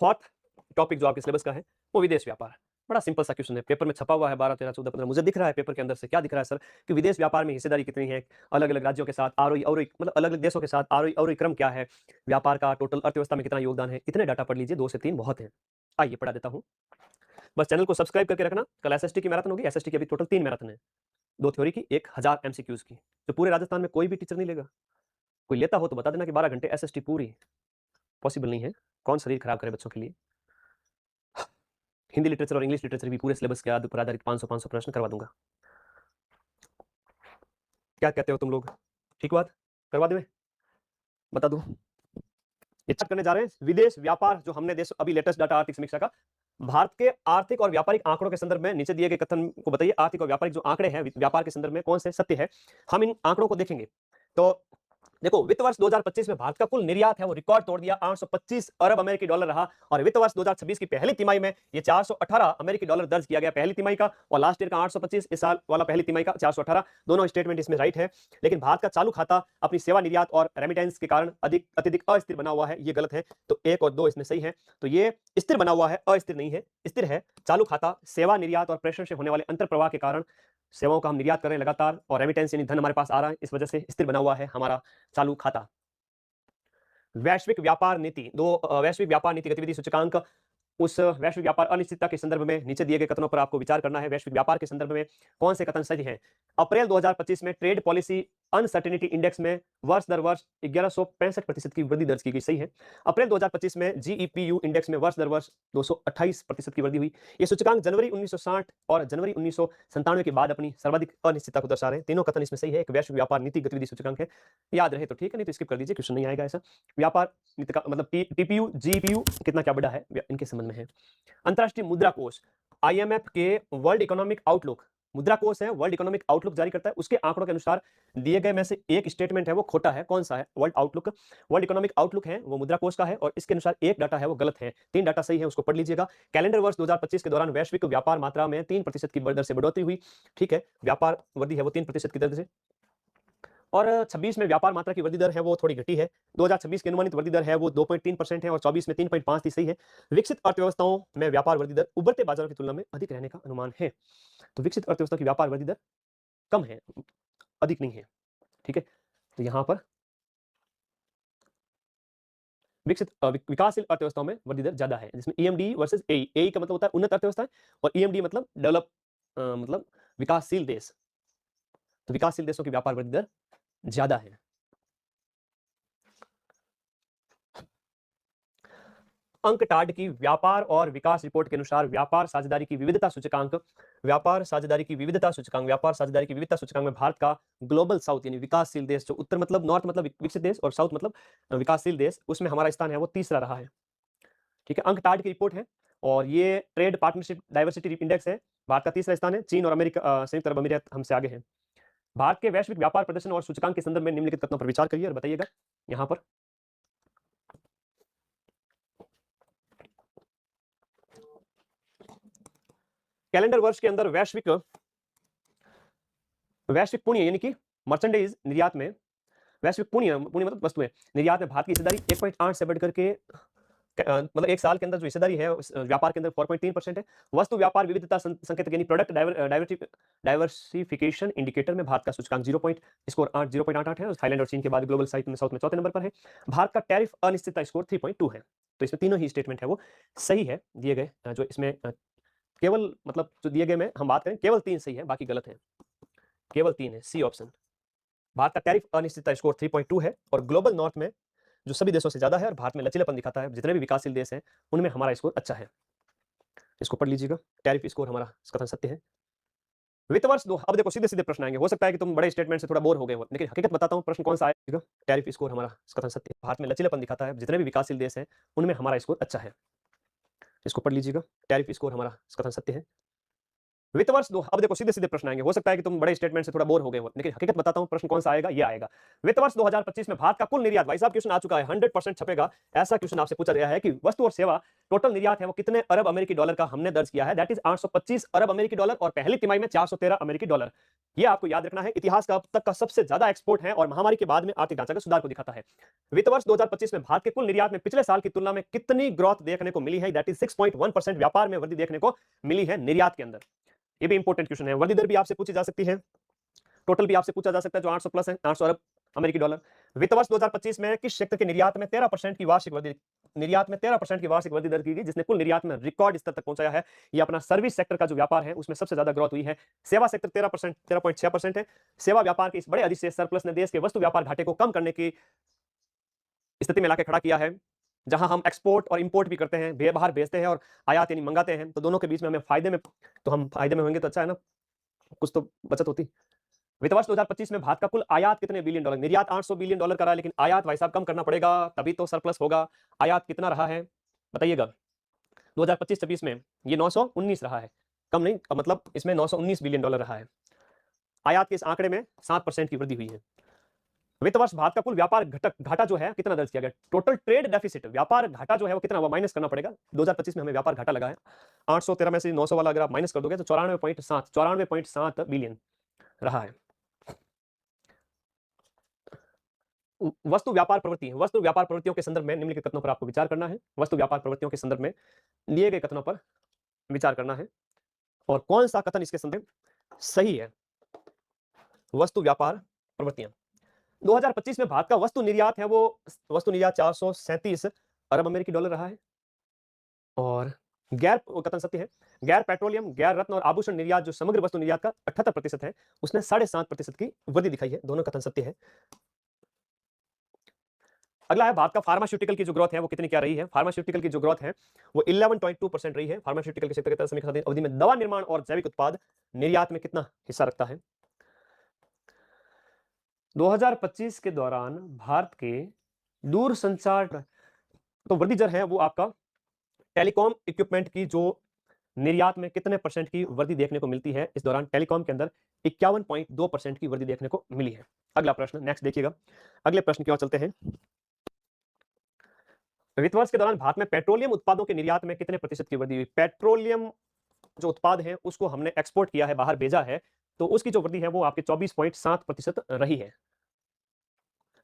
Fourth topic जो आपके syllabus का है वो विदेश व्यापार। बड़ा सिंपल सा क्वेश्चन है, पेपर में छपा हुआ है 12, 13, 14, 15। मुझे दिख रहा है पेपर के अंदर से, क्या दिख रहा है सर? कि विदेश व्यापार में हिस्सेदारी कितनी है, अलग-अलग राज्यों के साथ आरओई अवरोई मतलब अलग-अलग देशों के साथ आरओई अवरोई क्रम क्या है, व्यापार का टोटल अर्थव्यवस्था में कितना योगदान है। इतने डाटा पढ़ लीजिए, 2 से 3 बहुत हैं। आइए पढ़ा देता हूँ। बस चैनल को सब्सक्राइब करके रखना। कल एसएसटी की मैराथन होगी, एसएसटी की अभी टोटल 3 मैराथन है। 2 थ्योरी की, 1 1000 एमसीक्यूज़ की। तो पूरे राजस्थान में कोई भी टीचर नहीं लेगा। कोई लेता हो तो बता देना कि 12 घंटे एसएसटी पूरी, पॉसिबल नहीं है। कौन शरीर खराब करे बच्चों के लिए? हिंदी लिटरेचर और इंग्लिश लिटरेचर भी पूरे सिलेबस के पर आधारित 500-500 प्रश्न करवा दूंगा। क्या कहते हो तुम लोग? ठीक बात? करवा दें? बता दूं? ये चेक करने जा रहे हैं विदेश व्यापार, जो हमने देश अभी लेटेस्ट डाटा आर्थिक समीक्षा का, भारत के आर्थिक और व्यापारिक आंकड़ों के संदर्भ में नीचे दिए गए कथन को बताइए। आर्थिक और व्यापारिक जो आंकड़े हैं व्यापार के संदर्भ में कौन से सत्य है, हम इन आंकड़ों को देखेंगे। तो देखो, वित्त वर्ष 2025 में भारत का कुल निर्यात है वो रिकॉर्ड तोड़ दिया, 825 अरब अमेरिकी डॉलर रहा। और वित्त वर्ष 2026 की पहली तिमाही में ये 418 अमेरिकी डॉलर दर्ज किया गया पहली तिमाही का, और लास्ट ईयर का 825, इस साल वाला पहली तिमाही का 418। दोनों स्टेटमेंट इसमें राइट है। लेकिन भारत का चालू खाता अपनी सेवा निर्यात और रेमिटेंस के कारण अत्यधिक अस्थिर बना हुआ है, ये गलत है। तो 1 और 2 इसमें सही है। तो ये स्थिर बना हुआ है, अस्थिर नहीं है। स्थिर है चालू खाता, सेवा निर्यात और प्रेषण से होने वाले अंतर प्रवाह के कारण सेवाओं का हम निर्यात कर रहे हैं लगातार, और रेमिटेंस यानी धन हमारे पास आ रहा है, इस वजह से स्थिर बना हुआ है हमारा चालू खाता। वैश्विक व्यापार नीति वैश्विक व्यापार नीति गतिविधि सूचकांक, उस वैश्विक व्यापार अनिश्चितता के संदर्भ में नीचे दिए गए कथनों पर आपको विचार करना है। वैश्विक व्यापार के संदर्भ में कौन से कथन सही हैं? अप्रैल 2025 में ट्रेड पॉलिसी अनसर्टेनिटी इंडेक्स में वर्ष दर वर्ष 1165% की वृद्धि दर्ज की गई, सही है। अप्रैल 2025 में जीईपीयू इंडेक्स में वर्ष दर वर्ष 228% की वृद्धि हुई। ये सूचकांक जनवरी 1960 और जनवरी 1997 के बाद अपनी सर्वाधिक अनिश्चितता को दर्शा रहे हैं। तीनों कथन इसमें सही है। एक वैश्विक व्यापार नीति गतिविधि सूचकांक है, याद रहे तो ठीक है, नहीं तो स्किप कर दीजिए, क्वेश्चन नहीं आएगा ऐसा। व्यापार नीति का मतलब टीपीयू जीपीयू कितना क्या बड़ा है इनके संबंध में है। अंतरराष्ट्रीय मुद्रा कोष आईएमएफ के वर्ल्ड इकोनॉमिक आउटलुक, मुद्रा कोष है वर्ल्ड इकोनॉमिक आउटलुक जारी करता है, उसके आंकड़ों के अनुसार दिए गए में से एक स्टेटमेंट है वो खोटा है। कौन सा है? वर्ल्ड इकोनॉमिक आउटलुक है वो मुद्रा कोष का है, और इसके अनुसार एक डाटा है वो गलत है। 3 डाटा सही है, उसको पढ़ लीजिएगा। कैलेंडर वर्ष 2025 के दौरान वैश्विक व्यापार मात्रा में 3% की दर से बढ़ोतरी हुई। ठीक है, व्यापार वृद्धि है वो 3% की दर से। और 26 में व्यापार मात्रा की वृद्धि दर है वो थोड़ी घटी है। 2026 की अनुमानित वृद्धि दर है वो 2.3% है, और 24 में 3.5 थी, सही है। विकसित अर्थव्यवस्थाओं में व्यापार वृद्धि दर उभरते बाजारों की तुलना में अधिक रहने का अनुमान है। तो विकसित अर्थव्यवस्था की व्यापार वृद्धि दर कम है, अधिक नहीं है। ठीक है, तो यहां पर विकासशील अर्थव्यवस्थाओं में वृद्धि दर ज्यादा है, जिसमें ईएमडी वर्सेस एई। एई का मतलब होता है उन्नत अर्थव्यवस्था, और ईएमडी मतलब डेवलप मतलब विकासशील देश। तो विकासशील देशों की व्यापार वृद्धि दर ज्यादा है। अंकटाड की व्यापार और विकास रिपोर्ट के अनुसार व्यापार साझेदारी की विविधता सूचकांक में भारत का ग्लोबल साउथ यानी विकासशील देश, जो उत्तर मतलब नॉर्थ मतलब विकसित देश और साउथ मतलब विकासशील देश, उसमें हमारा स्थान है वो तीसरा रहा है। ठीक है, अंकटाड की रिपोर्ट है, और ये ट्रेड पार्टनरशिप डाइवर्सिटी इंडेक्स है। भारत का तीसरा स्थान है, चीन और अमेरिका संयुक्त अरब अमीरात हमसे आगे है। भारत के वैश्विक व्यापार प्रदर्शन और सूचकांक के संदर्भ में निम्नलिखित कथनों पर विचार करिए और बताइएगा। यहाँ पर कैलेंडर वर्ष के अंदर वैश्विक पुण्य यानी कि मर्चेंडाइज निर्यात में, वैश्विक पुण्य पुण्य मतलब वस्तुएं निर्यात में भारत की हिस्सेदारी 1.8 से बढ़कर के मतलब एक साल के अंदर जो हिस्सेदारी है उस व्यापार के अंदर 4.3% है। वस्तु व्यापार विविधता संकेतक यानी प्रोडक्ट डाइवर्सिफिकेशन इंडिकेटर में भारत का सूचकांक 0.88 है, और थाईलैंड और चीन के बाद ग्लोबल साउथ में चौथे नंबर पर है। भारत का टैरिफ अनिश्चितता स्कोर 3.2 है। तो इसमें तीनों ही स्टेटमेंट है वो सही है दिए गए। जो इसमें केवल मतलब जो दिए गए में हम बात करें, केवल 3 सही है, बाकी गलत है। केवल 3 है, सी ऑप्शन। भारत का टैरिफ अनिश्चितता स्कोर 3.2 है, और ग्लोबल नॉर्थ में जो सभी देशों से ज्यादा है, और भारत में लचीलापन दिखाता है। जितने भी विकासशील देश हैं उनमें हमारा स्कोर अच्छा है। इसको पढ़ लीजिएगा, टैरिफ स्कोर हमारा कथन सत्य है। वित्त वर्ष 2, अब देखो सीधे सीधे प्रश्न आएंगे। हो सकता है कि तुम बड़े स्टेटमेंट से थोड़ा बोर हो गए हो, लेकिन हकीकत बताता हूं प्रश्न कौन सा आएगा। टैरिफ स्कोर हमारा कथन सत्य है। भारत में लचीलापन दिखाता है। जितने भी विकासशील देश हैं उनमें हमारा स्कोर अच्छा है। इसको पढ़ लीजिएगा, टैरिफ स्कोर हमारा कथन सत्य है। वित्त वर्ष दो, अब देखो सीधे सीधे प्रश्न आएंगे, हो सकता है कि तुम बड़े स्टेटमेंट से थोड़ा बोर हो गए हो, लेकिन हकीकत बताता हूं प्रश्न कौन सा आएगा, ये आएगा। वित्त वर्ष 2025 में भारत का कुल निर्यात, भाई साहब क्वेश्चन आ चुका है, 100% छपेगा, ऐसा क्वेश्चन आपसे पूछा गया है कि वस्तु और सेवा टोटल निर्यात है वो कितने अरब अमेरिकी डॉलर का हमने दर्ज किया है, दैट इज 825 अरब अमेरिकी डॉलर, और पहली तिमाही में 413 अमेरिकी डॉलर। ये आपको याद रखना है, इतिहास का अब तक का सबसे ज्यादा एक्सपोर्ट है और महामारी के बाद में आर्थिक ढांचा का सुधार को दिखाता है। वित्त वर्ष 2025 में भारत के कुल निर्यात में पिछले साल की तुलना में कितनी ग्रोथ देखने को मिली है, दैट इज 6.1% व्यापार में वृद्धि देखने को मिली है निर्यात के अंदर। ये भी इंपॉर्टेंट क्वेश्चन है। वृद्धि दर भी आपसे पूछी जा सकती है, टोटल भी आपसे पूछा जा सकता है, जो 800 प्लस है, 800 अरब अमेरिकी डॉलर। वित्त वर्ष 2025 में किस क्षेत्र के निर्यात में 13% की वार्षिक वृद्धि, निर्यात में 13% की वार्षिक वृद्धि दर्ज की गई, जिसने कुल निर्यात में रिकॉर्ड स्तर तक पहुंचाया है। ये अपना सर्विस सेक्टर का जो व्यापार है उसमें सबसे ज्यादा ग्रोथ हुई है। सेवा सेक्टर 13%, 13.6% है। सेवा व्यापार के इस बड़े अधिशेष सरप्लस ने देश के वस्तु व्यापार घाटे को कम करने की स्थिति में लाके खड़ा किया है। जहां हम एक्सपोर्ट और इंपोर्ट भी करते हैं, बाहर भेजते हैं और आयात यानी मंगाते हैं, तो दोनों के बीच में हमें फायदे में, तो हम फायदे में होंगे तो अच्छा है ना, कुछ तो बचत होती। वित्त वर्ष 2025 में भारत का कुल आयात कितने बिलियन डॉलर, निर्यात 800 बिलियन डॉलर का रहा है, लेकिन आयात भाई साहब कम करना पड़ेगा तभी तो सरप्लस होगा। आयात कितना रहा है बताइएगा 2025-26 में? ये 919 रहा है, कम नहीं, मतलब इसमें 919 बिलियन डॉलर रहा है। आयात के इस आंकड़े में 7% की वृद्धि हुई है। वित्त वर्ष भारत का कुल व्यापार घाटा जो है कितना दर्ज किया गया, टोटल ट्रेड डेफिसिट, व्यापार घाटा जो है वो कितना, वो माइनस करना पड़ेगा। 2025 में हमें व्यापार घाटा लगा है 813 में से 900 वाला अगर आप माइनस कर दोगे तो 94.7 बिलियन रहा है। वस्तु व्यापार प्रवृत्ति, वस्तु व्यापार प्रवृत्तियों के संदर्भ में निम्नलिखित कथनों पर आपको विचार करना है। वस्तु व्यापार प्रवृत्तियों के संदर्भ में लिए गए कथनों पर विचार करना है और कौन सा कथन इसके संदर्भ सही है। वस्तु व्यापार प्रवृत्तियां 2025 में भारत का वस्तु निर्यात है वो, वस्तु निर्यात 437 अरब अमेरिकी डॉलर रहा है। और गैर कथन सत्य है, गैर पेट्रोलियम, गैर रत्न और आभूषण निर्यात जो समग्र वस्तु निर्यात का 78% है, उसने 7.5% की वृद्धि दिखाई है। दोनों कथन सत्य है। अगला है भारत का फार्मास्यूटिकल की जो ग्रोथ है वो कितनी क्या रही है। फार्मास्यूटिकल की जो ग्रोथ है वो 11.2% रही है। फार्मास्यूटिकल के क्षेत्र के तहत समीक्षा अवधि में दवा निर्माण और जैविक उत्पाद निर्यात में कितना हिस्सा रखता है। 2025 के दौरान भारत के दूरसंचार, तो वृद्धि दर है वो आपका टेलीकॉम इक्विपमेंट की जो निर्यात में कितने परसेंट की वृद्धि देखने को मिलती है इस दौरान, टेलीकॉम के अंदर 51.2% की वृद्धि देखने को मिली है। अगला प्रश्न नेक्स्ट देखिएगा, अगले प्रश्न की ओर चलते हैं। वित्त वर्ष के दौरान भारत में पेट्रोलियम उत्पादों के निर्यात में कितने प्रतिशत की वृद्धि हुई। पेट्रोलियम जो उत्पाद है उसको हमने एक्सपोर्ट किया है, बाहर भेजा है, तो उसकी जो वृद्धि है वो आपके 24.7% रही है।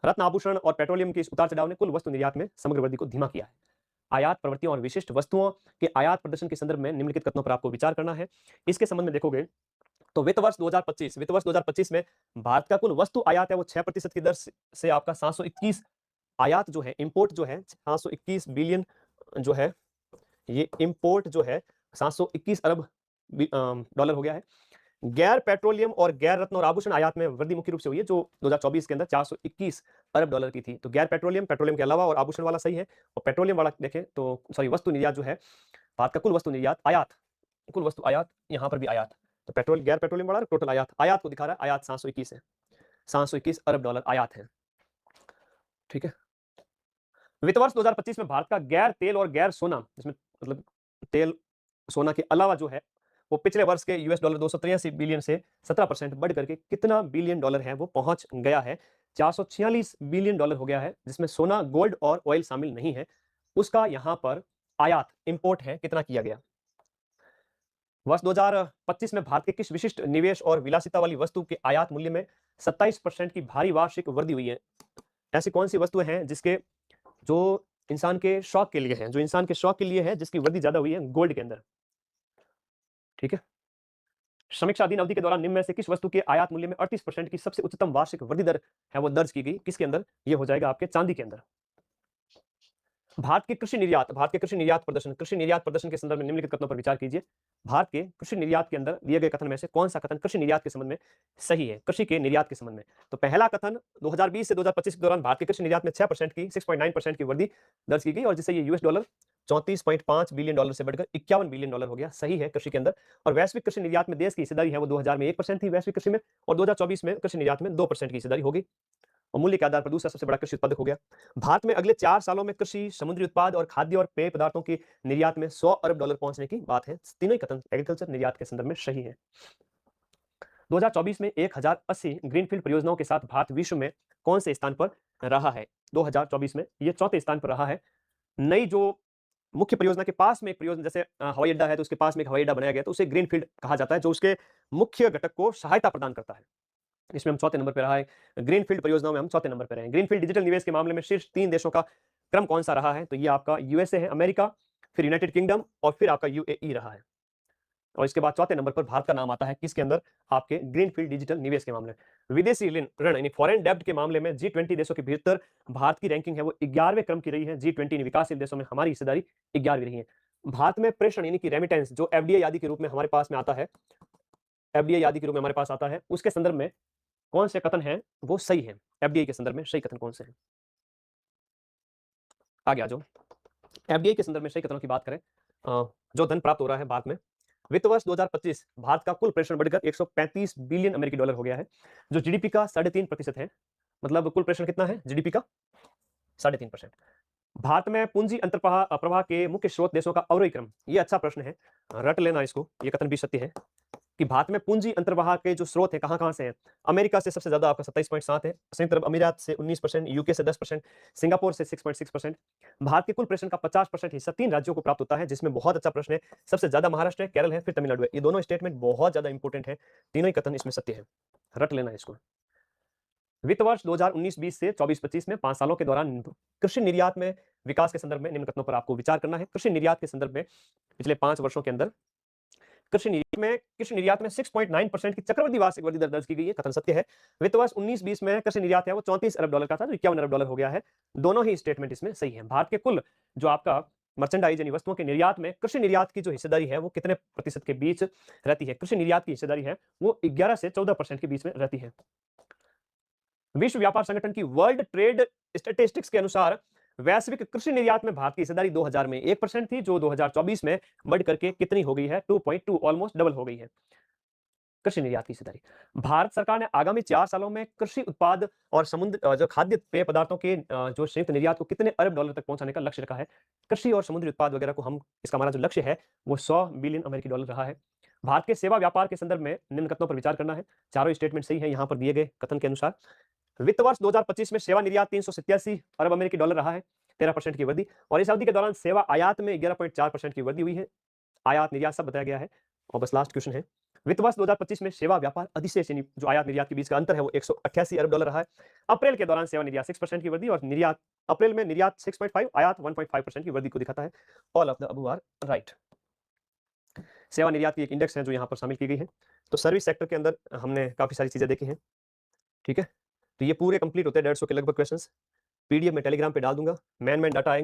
रत्न आभूषण और पेट्रोलियम के इस उतार चढ़ाव ने कुल वस्तु निर्यात में समग्र वृद्धि को धीमा किया है। आयात प्रवृत्तियों और विशिष्ट वस्तुओं के आयात प्रदर्शन के संदर्भ में निम्नलिखित कथनों पर आपको विचार करना है। इसके संबंध में देखोगे तो वित्त वर्ष 2025 में भारत का कुल वस्तु आयात है वो 6% की दर से आपका 721, आयात जो है इंपोर्ट जो है 721 बिलियन जो है, ये इंपोर्ट जो है 721 अरब डॉलर हो गया है। गैर पेट्रोलियम और गैर रत्न और आभूषण आयात में वृद्धि मुख्य रूप से हुई है जो 2024 के अंदर 421 अरब डॉलर की थी। तो गैर पेट्रोलियम, पेट्रोलियम के अलावा और आभूषण वाला सही है, और पेट्रोलियम वाला देखें तो सॉरी वस्तु निर्यात जो है भारत का कुल वस्तु निर्यात, आयात, कुल वस्तु आयात, यहां पर भी आयात, तो पेट्रोल गैर पेट्रोलियम वाला टोटल आयात, आयात को दिखा रहा है, आयात 721 है, 721 अरब डॉलर आयात है। ठीक है। वित्त वर्ष 2025 में भारत का गैर तेल और गैर सोना, इसमें मतलब तेल सोना के अलावा जो है वो पिछले वर्ष के यूएस डॉलर 283 बिलियन से 17% बढ़ करके कितना बिलियन डॉलर है वो पहुंच गया है, 446 बिलियन डॉलर हो गया है, जिसमें सोना, गोल्ड और ऑयल शामिल नहीं है। उसका यहां पर आयात इंपोर्ट है कितना किया गया। वर्ष 2025 में भारत के किस विशिष्ट निवेश और विलासिता वाली वस्तु के आयात मूल्य में 27% की भारी वार्षिक वृद्धि हुई है। ऐसी कौन सी वस्तुएं हैं जिसके जो इंसान के शौक के लिए है, जो इंसान के शौक के लिए है, जिसकी वृद्धि ज्यादा हुई है गोल्ड के अंदर। ठीक है। समीक्षा अधीन अवधि के दौरान निम्न में से किस वस्तु के आयात मूल्य में 38% की सबसे उच्चतम वार्षिक वृद्धि दर है वो दर्ज की गई, किसके अंदर, ये हो जाएगा आपके चांदी के अंदर। भारत के कृषि निर्यात, भारत के कृषि निर्यात प्रदर्शन, कृषि निर्यात प्रदर्शन के संदर्भ में निम्नलिखित कथनों पर विचार कीजिए। भारत के कृषि निर्यात के अंदर दिए गए कथन में से कौन सा कथन कृषि निर्यात के संबंध में सही है, कृषि के निर्यात के संबंध में। तो पहला कथन 2020 से 2025 के दौरान भारत के कृषि निर्यात में 6.9% की वृद्धि दर्ज की गई, और जिससे ये यूएस डॉलर 34.5 बिलियन डॉलर से बढ़कर 51 बिलियन डॉलर हो गया, सही है कृषि के अंदर। और वैश्विक कृषि निर्यात में देश की हिस्सेदारी है वो 2000 में 1% थी वैश्विक कृषि में, और 2024 में कृषि निर्यात में 2% की हिस्सेदारी होगी। और मूल्य के आधार पर दूसरा सबसे बड़ा कृषि उत्पादक हो गया। भारत में अगले 4 सालों में कृषि, समुद्री उत्पाद और खाद्य और पेय पदार्थों के निर्यात में $100 अरब पहुंचने की बात है। तीनों ही कथन एग्रीकल्चर निर्यात के संदर्भ में सही है। 2024 में 1080 ग्रीनफील्ड परियोजनाओं के साथ भारत विश्व में कौन से स्थान पर रहा है? 2024 में ये चौथे स्थान पर रहा है। नई जो मुख्य परियोजना के पास में एक परियोजना, जैसे हवाई अड्डा है तो उसके पास में एक हवाई अड्डा बनाया गया तो उसे ग्रीनफील्ड कहा जाता है, जो उसके मुख्य घटक को सहायता प्रदान करता है। इसमें हम चौथे नंबर पे रहा है। ग्रीनफील्ड परियोजनाओं में हम चौथे नंबर पे रहे हैं। ग्रीनफील्ड डिजिटल निवेश के मामले में शीर्ष 3 देशों का क्रम कौन सा रहा है? तो ये आपका यूएसए है, अमेरिका, फिर यूनाइटेड किंगडम और फिर आपका यूएई रहा है। और इसके बाद चौथे नंबर पर भारत का नाम आता है। किसके अंदर? आपके ग्रीनफील्ड डिजिटल निवेश के मामले में। विदेशी ऋण यानी फॉरेन डेब्ट के मामले में G20 देशों के भीतर भारत की रैंकिंग है वो 11वें क्रम की रही है। G20 विकासशील देशों में हमारी हिस्सेदारी 11वीं रही है। भारत में प्रेषण यानी कि रेमिटेंस जो एफडीआई आदि के रूप में हमारे पास में आता है, एफडीआई आदि के रूप में हमारे पास आता है, उसके संदर्भ में कौन से कथन हैं वो सही है? एफडीआई के संदर्भ में सही कथन कौन से हैं? आगे आ जाओ। एफडीआई के संदर्भ में सही कथनों की बात करें, जो धन प्राप्त हो रहा है भारत में, वित्त वर्ष 2025 भारत का कुल प्रेषण बढ़कर 135 बिलियन अमेरिकी डॉलर हो गया है, जो जीडीपी का 3.5% है। मतलब कुल प्रेषण कितना है जीडीपी का? 3.5%। भारत में पूंजी अंतर्प्रवाह प्रवाह के मुख्य स्रोत देशों का अवरोही क्रम, ये अच्छा प्रश्न है, रट लेना इसको। ये कथन भी सत्य है कि भारत में पूंजी अंतर्वाह के जो स्रोत है कहां-कहां से हैं। अमेरिका से सबसे ज्यादा आपका 27.7 है, संयुक्त अरब अमीरात से 19%, यूके से 10%, सिंगापुर से 6.6%। भारत के कुल प्रेषण का 50% हिस्सा 3 राज्यों को प्राप्त होता है, जिसमें बहुत अच्छा प्रश्न है। सबसे ज्यादा महाराष्ट्र है, केरल है, फिर तमिलनाडु है। ये दोनों स्टेटमेंट बहुत ज्यादा इंपॉर्टेंट है, तीनों ही कथन इसमें सत्य है, रट लेना है इसको। वित्त वर्ष 2019-20 से 24-25 में 5 सालों के दौरान कृषि निर्यात में विकास के संदर्भ में निम्न कथनों पर आपको विचार करना है। कृषि निर्यात के संदर्भ में पिछले 5 वर्षों के अंदर कृषि निर्यात में 6.9% की चक्रवृद्धि वार्षिक वृद्धि दर दर्ज की गई है, कथन सत्य है। वित्त वर्ष 19-20 में कृषि निर्यात है वो $34 अरब का था, जो $51 अरब हो गया है। दोनों ही स्टेटमेंट इसमें सही है। भारत के कुल जो आपका मर्चेंडाइज यानी वस्तुओं के निर्यात में कृषि निर्यात की जो हिस्सेदारी है वो कितने प्रतिशत के बीच रहती है? कृषि निर्यात की हिस्सेदारी है वो 11 से 14% के बीच में रहती है। विश्व व्यापार संगठन की वर्ल्ड ट्रेड स्टैटिस्टिक्स के अनुसार वैश्विक कृषि निर्यात में भारत की हिस्सेदारी 2000 में 1% थी, जो 2024 में बढ़ करके कितनी हो गई है? 2.2, ऑलमोस्ट डबल हो गई है कृषि निर्यात की हिस्सेदारी। भारत सरकार ने आगामी 4 सालों में कृषि उत्पाद और जो खाद्य पेय पदार्थों के जो संयुक्त निर्यात को कितने अरब डॉलर तक पहुंचाने का लक्ष्य रखा है? कृषि और समुद्री उत्पाद वगैरह को हम, इसका हमारा जो लक्ष्य है वो 100 बिलियन अमेरिकी डॉलर रहा है। भारत के सेवा व्यापार के संदर्भ में निम्न कथनों पर विचार करना है। चारों स्टेटमेंट सही है यहाँ पर दिए गए कथन के अनुसार। वित्त वर्ष 2025 में सेवा निर्यात 387 अरब अमेरिकी डॉलर रहा है, 13% की वृद्धि। और इस अवधि के दौरान सेवा आयात में 11.4% की वृद्धि हुई है। आयात निर्यात सब बताया गया है। और बस लास्ट क्वेश्चन है, वित्त वर्ष 2025 में सेवा व्यापार अधिशेष यानी जो आयात निर्यात के बीच का अंतर है वो 188 अरब डॉलर रहा है। अप्रैल के दौरान सेवा निर्यात 6% की वृद्धि और निर्यात अप्रैल में निर्यात 6.5, आयात 1.5% की वृद्धि को दिखाता है। All of the above are right. सेवा निर्यात की एक इंडेक्स है जो यहाँ पर शामिल की गई है। तो सर्विस सेक्टर के अंदर हमने काफी सारी चीजें देखी हैं, ठीक है। तो ये पूरे कंप्लीट होते हैं 150 के लगभग क्वेश्चंस। पीडीएफ में टेलीग्राम पे डाल दूंगा। Man data